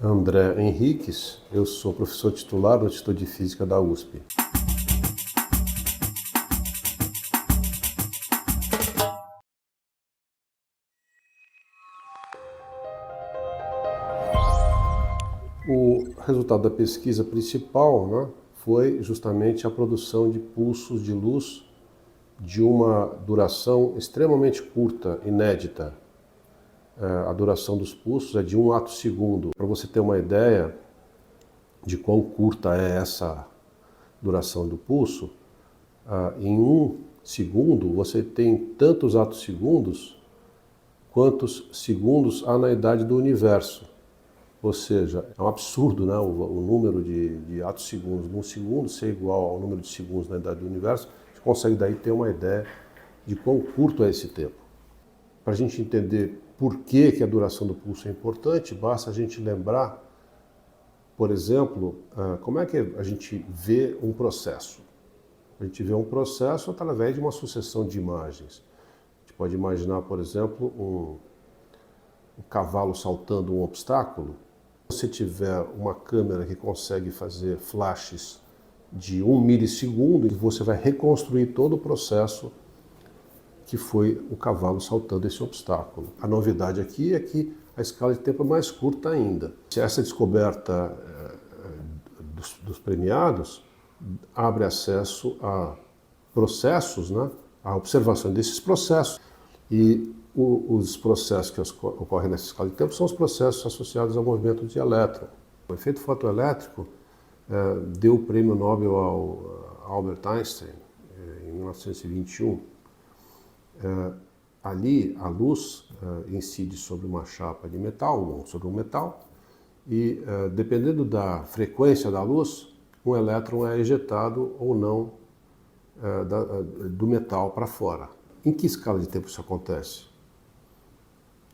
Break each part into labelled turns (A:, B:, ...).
A: André Henriques, eu sou professor titular do Instituto de Física da USP. O resultado da pesquisa principal, né, foi justamente a produção de pulsos de luz de uma duração extremamente curta, inédita. A duração dos pulsos é de 1 ato-segundo. Para você ter uma ideia de quão curta é essa duração do pulso, em 1 segundo você tem tantos atos-segundos quantos segundos há na idade do universo. Ou seja, é um absurdo, né? O número de atos-segundos de 1 segundo ser igual ao número de segundos na idade do universo. Você consegue daí ter uma ideia de quão curto é esse tempo. Para a gente entender por que a duração do pulso é importante, basta a gente lembrar, por exemplo, como é que a gente vê um processo. A gente vê um processo através de uma sucessão de imagens. A gente pode imaginar, por exemplo, um cavalo saltando um obstáculo. Se você tiver uma câmera que consegue fazer flashes de 1 milissegundo, você vai reconstruir todo o processo que foi o cavalo saltando esse obstáculo. A novidade aqui é que a escala de tempo é mais curta ainda. Essa descoberta dos premiados abre acesso a processos, né, a observação desses processos. E os processos que ocorrem nessa escala de tempo são os processos associados ao movimento de elétron. O efeito fotoelétrico deu o prêmio Nobel ao Albert Einstein em 1921. Ali a luz incide sobre uma chapa de metal, ou sobre um metal, e dependendo da frequência da luz, um elétron é ejetado ou não do metal para fora. Em que escala de tempo isso acontece?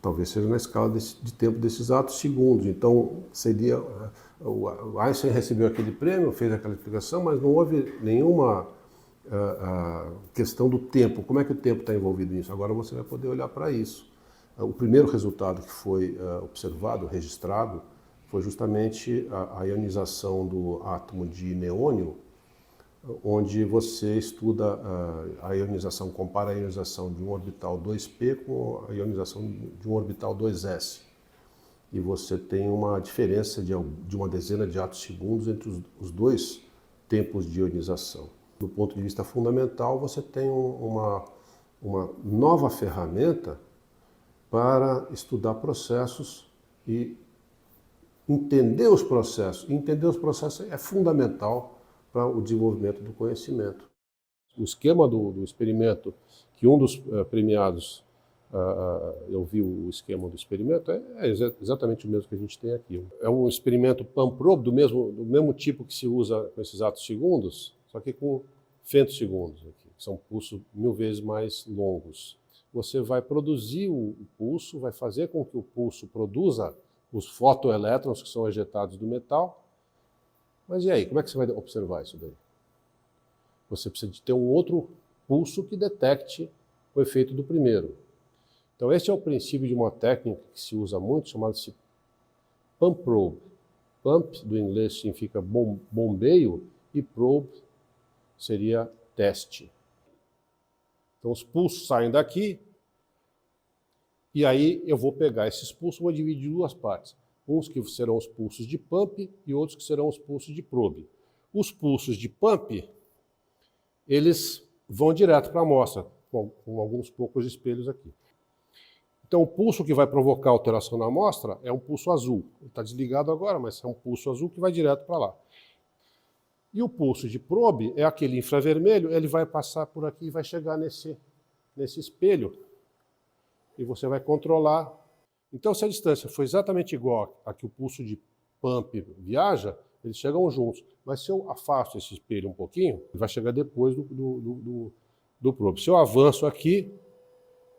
A: Talvez seja na escala de tempo desses atos-segundos. Então, seria... O Einstein recebeu aquele prêmio, fez aquela explicação, mas não houve nenhuma questão do tempo. Como é que o tempo está envolvido nisso? Agora você vai poder olhar para isso. O primeiro resultado que foi observado, registrado, foi justamente a ionização do átomo de neônio, onde você estuda a ionização, compara a ionização de um orbital 2p com a ionização de um orbital 2s. E você tem uma diferença de uma dezena de atos-segundos entre os dois tempos de ionização. Do ponto de vista fundamental, você tem uma nova ferramenta para estudar processos e entender os processos. Entender os processos é fundamental para o desenvolvimento do conhecimento. O esquema do experimento, que um dos premiados, eu vi o esquema do experimento, é exatamente o mesmo que a gente tem aqui. É um experimento PAM-probe, do mesmo tipo que se usa com esses atos-segundos, só que com femtosegundos, que são pulsos 1000 vezes mais longos. Você vai produzir o pulso, vai fazer com que o pulso produza os fotoelétrons que são ejetados do metal. Mas e aí, como é que você vai observar isso daí? Você precisa de ter um outro pulso que detecte o efeito do primeiro. Então este é o princípio de uma técnica que se usa muito, chamada-se pump probe. Pump, do inglês, significa bombeio, e probe seria teste. Então os pulsos saem daqui, e aí eu vou pegar esses pulsos e vou dividir em duas partes. Uns que serão os pulsos de pump e outros que serão os pulsos de probe. Os pulsos de pump, eles vão direto para a amostra, com alguns poucos espelhos aqui. Então o pulso que vai provocar alteração na amostra é um pulso azul. Ele está desligado agora, mas é um pulso azul que vai direto para lá. E o pulso de probe é aquele infravermelho, ele vai passar por aqui e vai chegar nesse espelho. E você vai controlar. Então, se a distância for exatamente igual a que o pulso de pump viaja, eles chegam juntos. Mas se eu afasto esse espelho um pouquinho, ele vai chegar depois do probe. Se eu avanço aqui,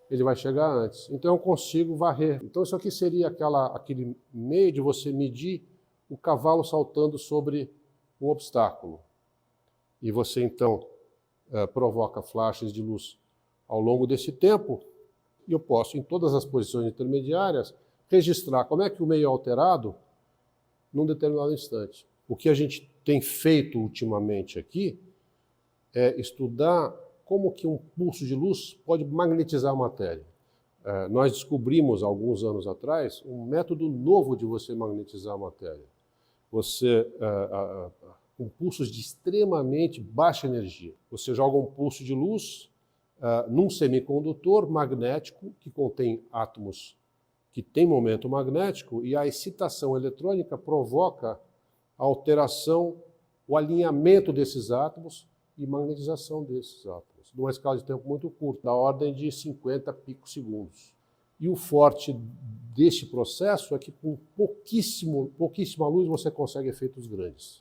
A: ele vai chegar antes. Então eu consigo varrer. Então isso aqui seria aquele meio de você medir o cavalo saltando sobre um obstáculo. E você então provoca flashes de luz ao longo desse tempo, e eu posso, em todas as posições intermediárias, registrar como é que o meio alterado num determinado instante. O que a gente tem feito ultimamente aqui é estudar como que um pulso de luz pode magnetizar a matéria. Nós descobrimos, alguns anos atrás, um método novo de você magnetizar a matéria. Com pulsos de extremamente baixa energia. Você joga um pulso de luz num semicondutor magnético que contém átomos que têm momento magnético, e a excitação eletrônica provoca a alteração, o alinhamento desses átomos e magnetização desses átomos, numa escala de tempo muito curta, da ordem de 50 picosegundos. E o forte deste processo é que com pouquíssima luz você consegue efeitos grandes.